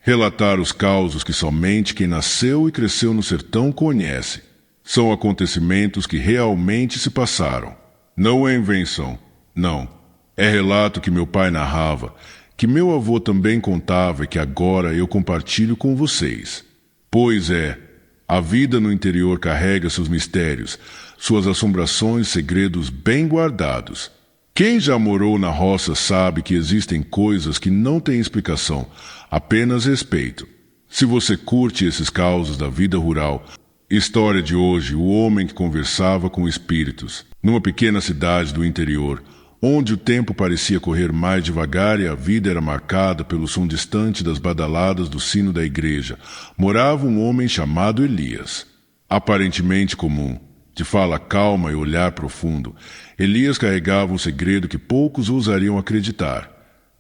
relatar os causos que somente quem nasceu e cresceu no sertão conhece. São acontecimentos que realmente se passaram. Não é invenção, não. É relato que meu pai narrava, que meu avô também contava e que agora eu compartilho com vocês. Pois é, a vida no interior carrega seus mistérios, suas assombrações e segredos bem guardados. Quem já morou na roça sabe que existem coisas que não têm explicação, apenas respeito. Se você curte esses causos da vida rural, história de hoje, o homem que conversava com espíritos. Numa pequena cidade do interior, onde o tempo parecia correr mais devagar e a vida era marcada pelo som distante das badaladas do sino da igreja, morava um homem chamado Elias. Aparentemente comum, de fala calma e olhar profundo, Elias carregava um segredo que poucos ousariam acreditar.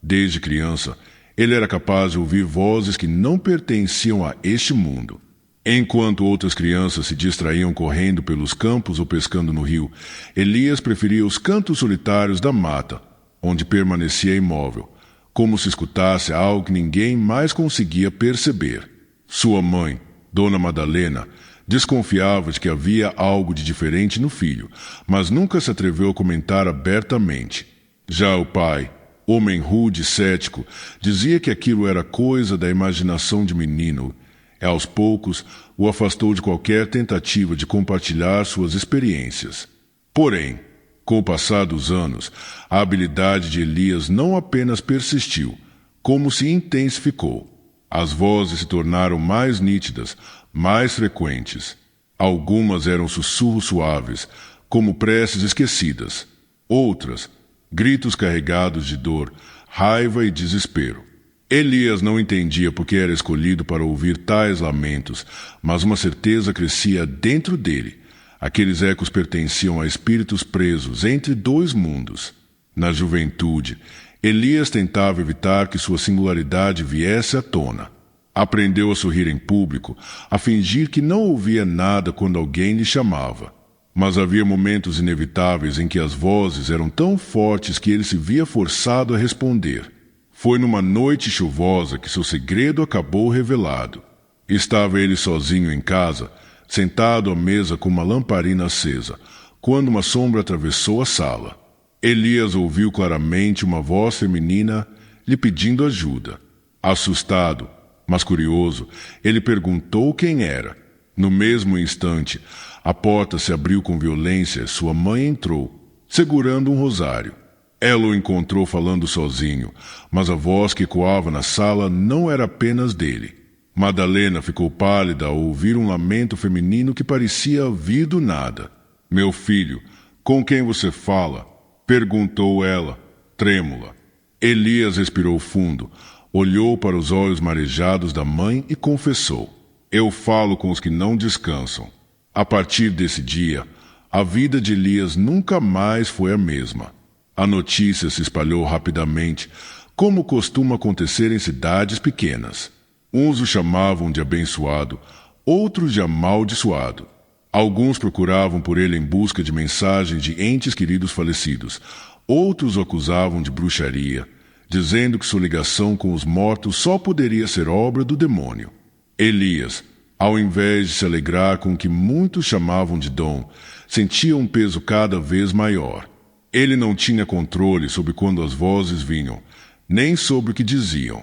Desde criança, ele era capaz de ouvir vozes que não pertenciam a este mundo. Enquanto outras crianças se distraíam correndo pelos campos ou pescando no rio, Elias preferia os cantos solitários da mata, onde permanecia imóvel, como se escutasse algo que ninguém mais conseguia perceber. Sua mãe, Dona Madalena, desconfiava de que havia algo de diferente no filho, mas nunca se atreveu a comentar abertamente. Já o pai, homem rude e cético, dizia que aquilo era coisa da imaginação de menino. Aos poucos, o afastou de qualquer tentativa de compartilhar suas experiências. Porém, com o passar dos anos, a habilidade de Elias não apenas persistiu, como se intensificou. As vozes se tornaram mais nítidas, mais frequentes. Algumas eram sussurros suaves, como preces esquecidas. Outras, gritos carregados de dor, raiva e desespero. Elias não entendia por que era escolhido para ouvir tais lamentos, mas uma certeza crescia dentro dele. Aqueles ecos pertenciam a espíritos presos entre dois mundos. Na juventude, Elias tentava evitar que sua singularidade viesse à tona. Aprendeu a sorrir em público, a fingir que não ouvia nada quando alguém lhe chamava. Mas havia momentos inevitáveis em que as vozes eram tão fortes que ele se via forçado a responder. Foi numa noite chuvosa que seu segredo acabou revelado. Estava ele sozinho em casa, sentado à mesa com uma lamparina acesa, quando uma sombra atravessou a sala. Elias ouviu claramente uma voz feminina lhe pedindo ajuda. Assustado, mas curioso, ele perguntou quem era. No mesmo instante, a porta se abriu com violência e sua mãe entrou, segurando um rosário. Ela o encontrou falando sozinho, mas a voz que ecoava na sala não era apenas dele. Madalena ficou pálida ao ouvir um lamento feminino que parecia vir do nada. — Meu filho, com quem você fala? Perguntou ela, trêmula. Elias respirou fundo, olhou para os olhos marejados da mãe e confessou: Eu falo com os que não descansam. A partir desse dia, a vida de Elias nunca mais foi a mesma. A notícia se espalhou rapidamente, como costuma acontecer em cidades pequenas. Uns o chamavam de abençoado, outros de amaldiçoado. Alguns procuravam por ele em busca de mensagens de entes queridos falecidos. Outros o acusavam de bruxaria, dizendo que sua ligação com os mortos só poderia ser obra do demônio. Elias, ao invés de se alegrar com o que muitos chamavam de dom, sentia um peso cada vez maior. Ele não tinha controle sobre quando as vozes vinham, nem sobre o que diziam.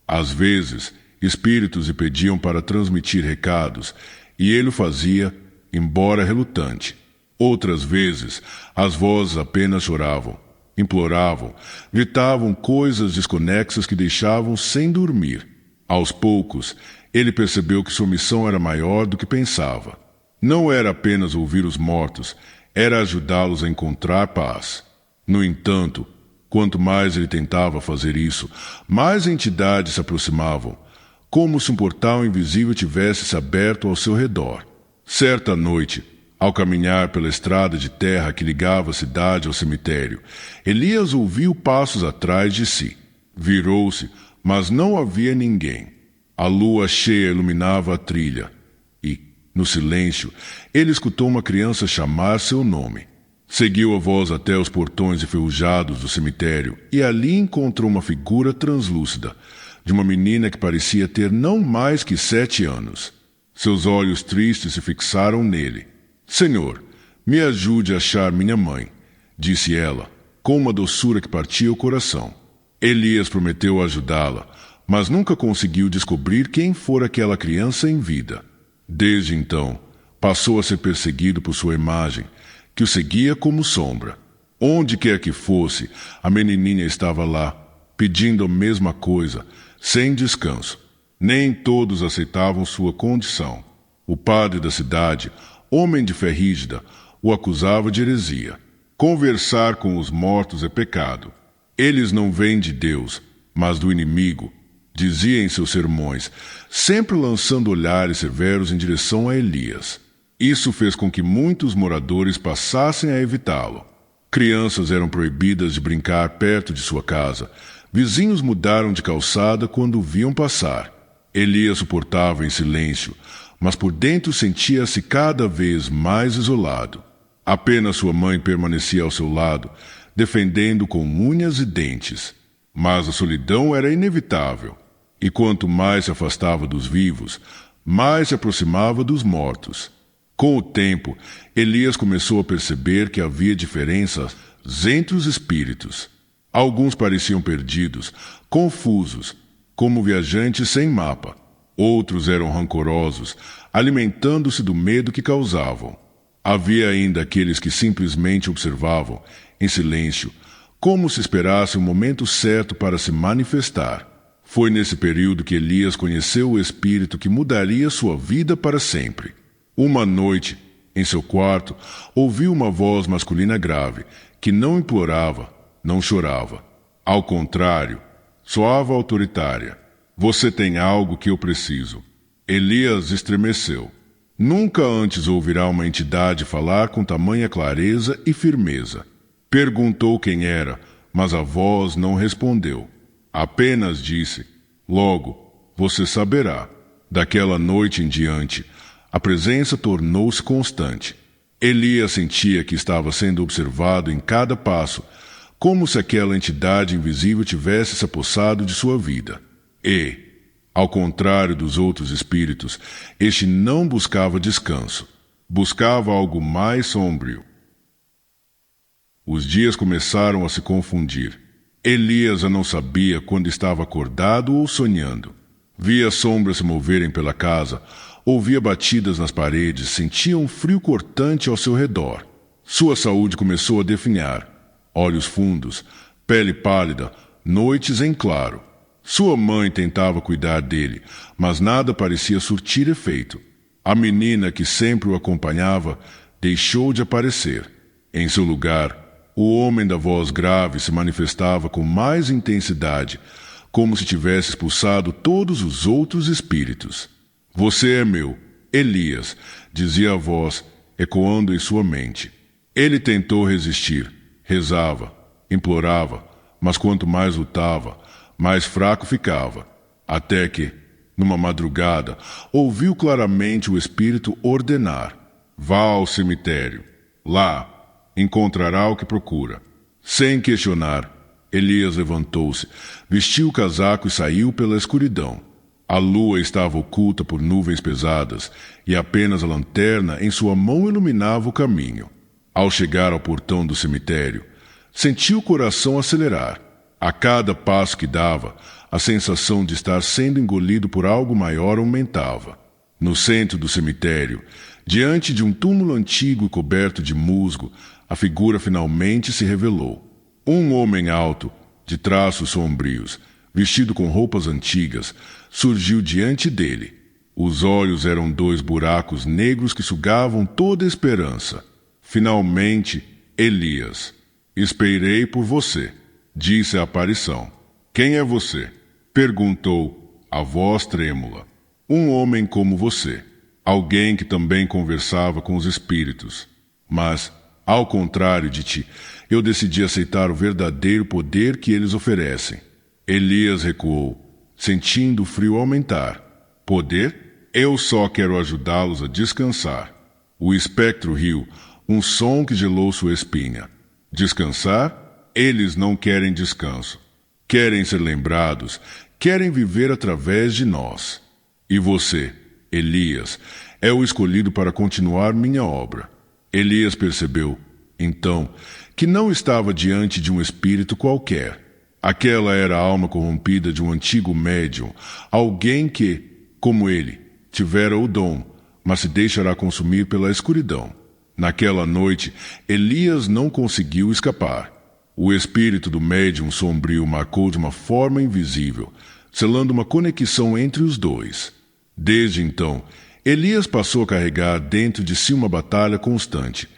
Às vezes, espíritos lhe pediam para transmitir recados, e ele o fazia, embora relutante. Outras vezes, as vozes apenas choravam, imploravam, gritavam coisas desconexas que deixavam sem dormir. Aos poucos, ele percebeu que sua missão era maior do que pensava. Não era apenas ouvir os mortos, era ajudá-los a encontrar paz. No entanto, quanto mais ele tentava fazer isso, mais entidades se aproximavam, como se um portal invisível tivesse se aberto ao seu redor. Certa noite, ao caminhar pela estrada de terra que ligava a cidade ao cemitério, Elias ouviu passos atrás de si. Virou-se, mas não havia ninguém. A lua cheia iluminava a trilha e, no silêncio, ele escutou uma criança chamar seu nome. Seguiu a voz até os portões enferrujados do cemitério e ali encontrou uma figura translúcida, de uma menina que parecia ter não mais que 7 anos. Seus olhos tristes se fixaram nele. Senhor, me ajude a achar minha mãe, disse ela, com uma doçura que partia o coração. Elias prometeu ajudá-la, mas nunca conseguiu descobrir quem fora aquela criança em vida. Desde então, passou a ser perseguido por sua imagem, que o seguia como sombra. Onde quer que fosse, a menininha estava lá, pedindo a mesma coisa, sem descanso. Nem todos aceitavam sua condição. O padre da cidade, homem de fé rígida, o acusava de heresia. Conversar com os mortos é pecado. Eles não vêm de Deus, mas do inimigo, dizia em seus sermões, sempre lançando olhares severos em direção a Elias. Isso fez com que muitos moradores passassem a evitá-lo. Crianças eram proibidas de brincar perto de sua casa. Vizinhos mudaram de calçada quando o viam passar. Elias suportava em silêncio, mas por dentro sentia-se cada vez mais isolado. Apenas sua mãe permanecia ao seu lado, defendendo com unhas e dentes. Mas a solidão era inevitável, e quanto mais se afastava dos vivos, mais se aproximava dos mortos. Com o tempo, Elias começou a perceber que havia diferenças entre os espíritos. Alguns pareciam perdidos, confusos, como viajantes sem mapa. Outros eram rancorosos, alimentando-se do medo que causavam. Havia ainda aqueles que simplesmente observavam, em silêncio, como se esperasse o momento certo para se manifestar. Foi nesse período que Elias conheceu o espírito que mudaria sua vida para sempre. Uma noite, em seu quarto, ouviu uma voz masculina grave, que não implorava, não chorava. Ao contrário, soava autoritária. Você tem algo que eu preciso. Elias estremeceu. Nunca antes ouvirá uma entidade falar com tamanha clareza e firmeza. Perguntou quem era, mas a voz não respondeu. Apenas disse, logo, você saberá. Daquela noite em diante, a presença tornou-se constante. Elias sentia que estava sendo observado em cada passo, como se aquela entidade invisível tivesse se apossado de sua vida. E, ao contrário dos outros espíritos, este não buscava descanso. Buscava algo mais sombrio. Os dias começaram a se confundir. Elias já não sabia quando estava acordado ou sonhando. Via sombras se moverem pela casa, ouvia batidas nas paredes, sentia um frio cortante ao seu redor. Sua saúde começou a definhar. Olhos fundos, pele pálida, noites em claro. Sua mãe tentava cuidar dele, mas nada parecia surtir efeito. A menina que sempre o acompanhava deixou de aparecer. Em seu lugar, o homem da voz grave se manifestava com mais intensidade, como se tivesse expulsado todos os outros espíritos. Você é meu, Elias, dizia a voz, ecoando em sua mente. Ele tentou resistir, rezava, implorava, mas quanto mais lutava, mais fraco ficava, até que, numa madrugada, ouviu claramente o espírito ordenar: vá ao cemitério. Lá, encontrará o que procura. Sem questionar, Elias levantou-se, vestiu o casaco e saiu pela escuridão. A lua estava oculta por nuvens pesadas e apenas a lanterna em sua mão iluminava o caminho. Ao chegar ao portão do cemitério, sentiu o coração acelerar. A cada passo que dava, a sensação de estar sendo engolido por algo maior aumentava. No centro do cemitério, diante de um túmulo antigo e coberto de musgo, a figura finalmente se revelou. Um homem alto, de traços sombrios, vestido com roupas antigas, surgiu diante dele. Os olhos eram 2 buracos negros que sugavam toda a esperança. Finalmente, Elias. Esperei por você, disse a aparição. Quem é você? Perguntou, a voz trêmula. Um homem como você. Alguém que também conversava com os espíritos. Mas, ao contrário de ti, eu decidi aceitar o verdadeiro poder que eles oferecem. Elias recuou, sentindo o frio aumentar. Poder? Eu só quero ajudá-los a descansar. O espectro riu, um som que gelou sua espinha. Descansar? Eles não querem descanso. Querem ser lembrados, querem viver através de nós. E você, Elias, é o escolhido para continuar minha obra. Elias percebeu, então, que não estava diante de um espírito qualquer. Aquela era a alma corrompida de um antigo médium, alguém que, como ele, tivera o dom, mas se deixará consumir pela escuridão. Naquela noite, Elias não conseguiu escapar. O espírito do médium sombrio marcou de uma forma invisível, selando uma conexão entre os dois. Desde então, Elias passou a carregar dentro de si uma batalha constante.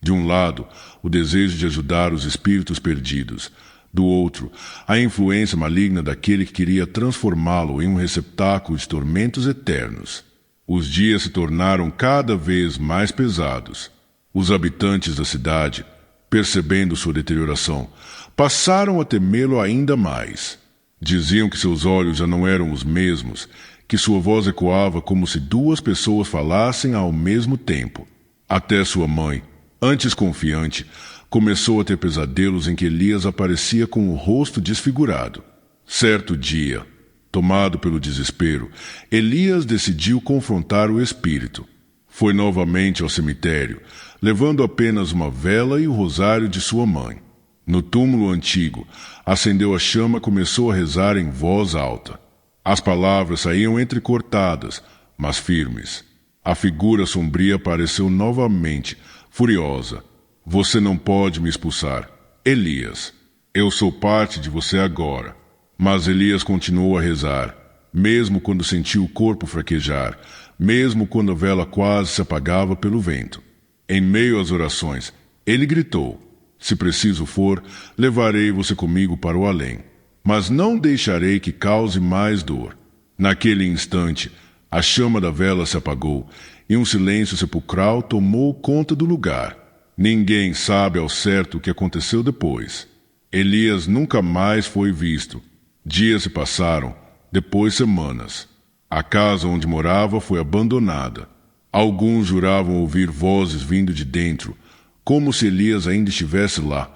De um lado, o desejo de ajudar os espíritos perdidos. Do outro, a influência maligna daquele que queria transformá-lo em um receptáculo de tormentos eternos. Os dias se tornaram cada vez mais pesados. Os habitantes da cidade, percebendo sua deterioração, passaram a temê-lo ainda mais. Diziam que seus olhos já não eram os mesmos, que sua voz ecoava como se duas pessoas falassem ao mesmo tempo. Até sua mãe, antes confiante, começou a ter pesadelos em que Elias aparecia com o rosto desfigurado. Certo dia, tomado pelo desespero, Elias decidiu confrontar o espírito. Foi novamente ao cemitério, levando apenas uma vela e o rosário de sua mãe. No túmulo antigo, acendeu a chama e começou a rezar em voz alta. As palavras saíam entrecortadas, mas firmes. A figura sombria apareceu novamente, furiosa. Você não pode me expulsar, Elias. Eu sou parte de você agora. Mas Elias continuou a rezar, mesmo quando sentiu o corpo fraquejar, mesmo quando a vela quase se apagava pelo vento. Em meio às orações, ele gritou: se preciso for, levarei você comigo para o além, mas não deixarei que cause mais dor. Naquele instante, a chama da vela se apagou e um silêncio sepulcral tomou conta do lugar. Ninguém sabe ao certo o que aconteceu depois. Elias nunca mais foi visto. Dias se passaram, depois semanas. A casa onde morava foi abandonada. Alguns juravam ouvir vozes vindo de dentro, como se Elias ainda estivesse lá,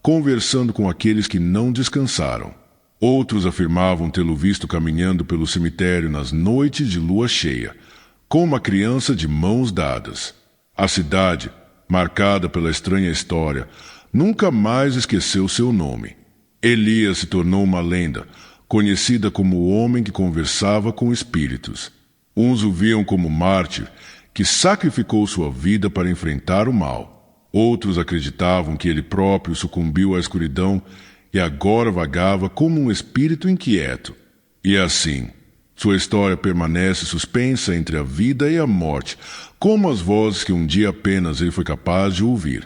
conversando com aqueles que não descansaram. Outros afirmavam tê-lo visto caminhando pelo cemitério nas noites de lua cheia, com uma criança de mãos dadas. A cidade, marcada pela estranha história, nunca mais esqueceu seu nome. Elias se tornou uma lenda, conhecida como o homem que conversava com espíritos. Uns o viam como mártir, que sacrificou sua vida para enfrentar o mal. Outros acreditavam que ele próprio sucumbiu à escuridão e agora vagava como um espírito inquieto. E assim, sua história permanece suspensa entre a vida e a morte, como as vozes que um dia apenas ele foi capaz de ouvir.